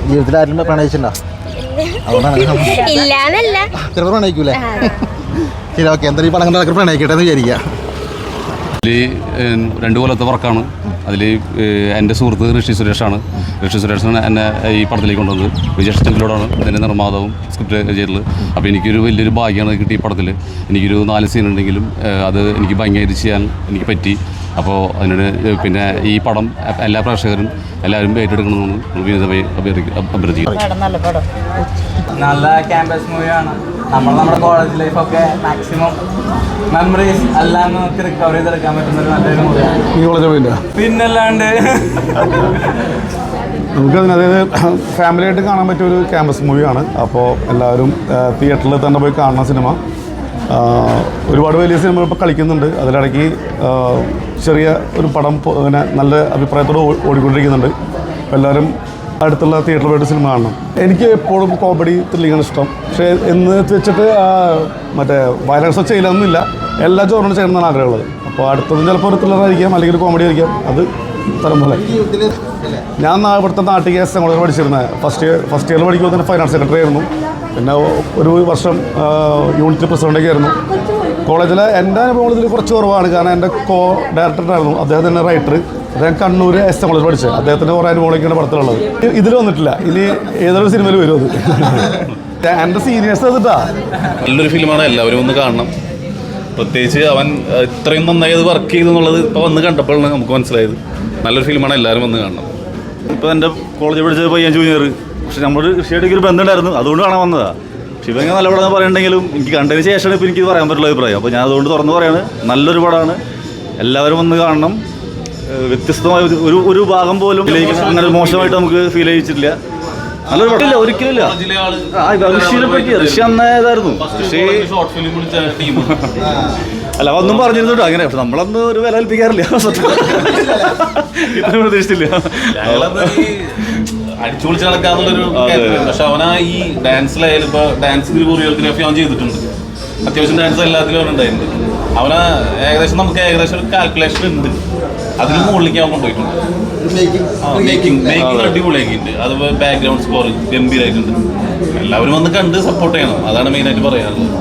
ജീവിതത്തിൽ ആരും പ്രണയിച്ചിട്ടുണ്ടോ? ഇല്ലാന്നല്ല, ചിലപ്പോൾ പ്രണയിക്കൂലേ? ശരി, ഓക്കെ. എന്തായാലും ഈ പടം കണ്ടൊക്കെ പ്രണയിക്കട്ടെ എന്ന് വിചാരിക്കുക. അതിൽ 2 കൊല്ലത്തെ വർക്കാണ്. അതിൽ എൻ്റെ സുഹൃത്ത് ഋഷി സുരേഷാണ്. ഋഷി സുരേഷാണ് എന്നെ ഈ പടത്തിലേക്ക് കൊണ്ടുവന്നത്. വിജയ് ടെമ്പിലോടാണ് ഇതിൻ്റെ നിർമ്മാതാവും സ്ക്രിപ്റ്റ് ചെയ്തത്. അപ്പോൾ എനിക്കൊരു വലിയൊരു ഭാഗ്യമാണ് കിട്ടിയ ഈ പടത്തിൽ. എനിക്കൊരു 4 സീൻ ഉണ്ടെങ്കിലും അത് എനിക്ക് ഭംഗിയായിട്ട് ചെയ്യാൻ എനിക്ക് പറ്റി. അപ്പോൾ അതിനോട് പിന്നെ ഈ പടം എല്ലാ പ്രേക്ഷകരും എല്ലാവരും ഏറ്റെടുക്കണമെന്ന് വിനീതമായി അഭ്യർത്ഥിക്കുന്നു. നല്ല ക്യാമ്പസ് മൂവിയാണ്. നമ്മുടെ കോളേജ് ലൈഫൊക്കെ മാക്സിമം മെമ്മറീസ് എല്ലാം നമുക്ക് റിക്കവർ ചെയ്തെടുക്കാൻ പറ്റുന്ന ഒരു നല്ലൊരു മൂവിയാണ്. പിന്നല്ലാണ്ട് നമുക്കതിന് അതായത് ഫാമിലിയായിട്ട് കാണാൻ പറ്റിയൊരു ക്യാമ്പസ് മൂവിയാണ്. അപ്പോൾ എല്ലാവരും തിയേറ്ററിൽ തന്നെ പോയി കാണുന്ന സിനിമ. ഒരുപാട് വലിയ സിനിമകൾ ഇപ്പോൾ കളിക്കുന്നുണ്ട്. അതിലിടയ്ക്ക് ചെറിയ ഒരു പടം പിന്നെ നല്ല അഭിപ്രായത്തോടെ ഓടിക്കൊണ്ടിരിക്കുന്നുണ്ട്. അപ്പോൾ എല്ലാവരും അടുത്തുള്ള തിയേറ്ററിൽ പോയിട്ട് സിനിമ കാണണം. എനിക്ക് എപ്പോഴും കോമഡി ത്രില്ലിങ്ങാണ് ഇഷ്ടം. പക്ഷേ എന്ന് വെച്ചിട്ട് മറ്റേ വയലൻസോ ചെയ്യില്ലൊന്നുമില്ല. എല്ലാ ജോറിനും ചെയ്യണമെന്നാണ് ആഗ്രഹമുള്ളത്. അപ്പോൾ അടുത്തതും ചിലപ്പോൾ ഒരു ത്രില്ലറായിരിക്കാം, അല്ലെങ്കിൽ ഒരു കോമഡി ആയിരിക്കാം. അത് തരം പോലെ. ഞാൻ ഇവിടുത്തെ നാട്ടിൽ എസ് കോളേജിൽ പഠിച്ചിരുന്നത്. ഫസ്റ്റ് ഇയറിൽ പഠിക്കുമ്പോൾ തന്നെ ഫൈനാൻസ് സെക്രട്ടറി ആയിരുന്നു. പിന്നെ ഒരു വർഷം യൂണിറ്റ് പ്രസിഡൻ്റൊക്കെ ആയിരുന്നു. കോളേജിലെ എൻ്റെ അനുഭവങ്ങൾ ഇതിൽ കുറച്ച് കുറവാണ്. കാരണം എൻ്റെ ഡയറക്ടറായിരുന്നു അദ്ദേഹം തന്നെ റൈറ്റർ. അദ്ദേഹം കണ്ണൂർ എസ് കോളേജിൽ പഠിച്ചത്. അദ്ദേഹത്തിൻ്റെ കുറേ അനുഭവങ്ങളൊക്കെയാണ് പടത്തിലുള്ളത്. ഇതിൽ വന്നിട്ടില്ല. ഇനി ഏതൊരു സിനിമയിൽ വരും അത്. എൻ്റെ സീനിയേഴ്സ് അതിട്ടാ. നല്ലൊരു ഫിലിമാണ്, എല്ലാവരും ഒന്ന് കാണണം. പ്രത്യേകിച്ച് അവൻ ഇത്രയും നന്നായി അത് വർക്ക് ചെയ്തെന്നുള്ളത് ഇപ്പോൾ വന്ന് കണ്ടപ്പോഴാണ് നമുക്ക് മനസ്സിലായത്. നല്ലൊരു ഫിലിമാണ്, എല്ലാവരും വന്ന് കാണണം. ഇപ്പോൾ എൻ്റെ കോളേജിൽ പഠിച്ചത് പയ്യൻ ജൂനിയർ. പക്ഷെ നമ്മുടെ കൃഷിയായിട്ടൊക്കെ ഒരു ബന്ധമുണ്ടായിരുന്നു, അതുകൊണ്ട് കാണാൻ വന്നതാണ്. പക്ഷെ ഇവ നല്ല പടം പറയുന്നുണ്ടെങ്കിലും എനിക്ക് കണ്ടതിന് ശേഷമാണ് ഇപ്പോൾ എനിക്ക് പറയാൻ പറ്റുള്ള അഭിപ്രായം. അപ്പോൾ ഞാൻ അതുകൊണ്ട് തുറന്ന് പറയാണ്, നല്ലൊരു പടമാണ്, എല്ലാവരും വന്ന് കാണണം. വ്യത്യസ്തമായ ഒരു ഭാഗം പോലും അങ്ങനെ മോശമായിട്ട് നമുക്ക് ഫീൽ ചെയ്യിച്ചിട്ടില്ല. നല്ലൊരു പടമില്ല, ഒരിക്കലില്ല. ഋഷിനെ പറ്റി ഋഷി അന്നേതായിരുന്നു. അല്ല, ഒന്നും പറഞ്ഞിരുന്നുണ്ടോ അങ്ങനെ. പക്ഷെ നമ്മളന്ന് ഒരു വില കൽപ്പിക്കാറില്ല. ഇത്ര പ്രതീക്ഷിച്ചില്ല. അടിച്ചു പൊളിച്ച് നടക്കാന്നുള്ളൊരു. പക്ഷെ അവനാ ഈ ഡാൻസിലായാലും ഇപ്പൊ ഡാൻസ് കൊറിയോഗ്രാഫി അവൻ ചെയ്തിട്ടുണ്ട്. അത്യാവശ്യം ഡാൻസ് എല്ലാത്തിലും അവൻ ഉണ്ടായിട്ടുണ്ട്. അവന് ഏകദേശം നമുക്ക് ഏകദേശം ഒരു കാൽക്കുലേഷൻ ഉണ്ട്. അതിന് മുകളിലേക്ക് അവൻ കൊണ്ടുപോയിട്ടുണ്ട്. മേക്കിംഗ് അടിപൊളിയാക്കിയിട്ടുണ്ട്. അതുപോലെ ബാക്ക്ഗ്രൗണ്ട് സ്കോർ ഗംഭീരമായിട്ടുണ്ട്. എല്ലാവരും വന്ന് കണ്ട് സപ്പോർട്ട് ചെയ്യണം, അതാണ് മെയിനായിട്ട് പറയാനുള്ളത്.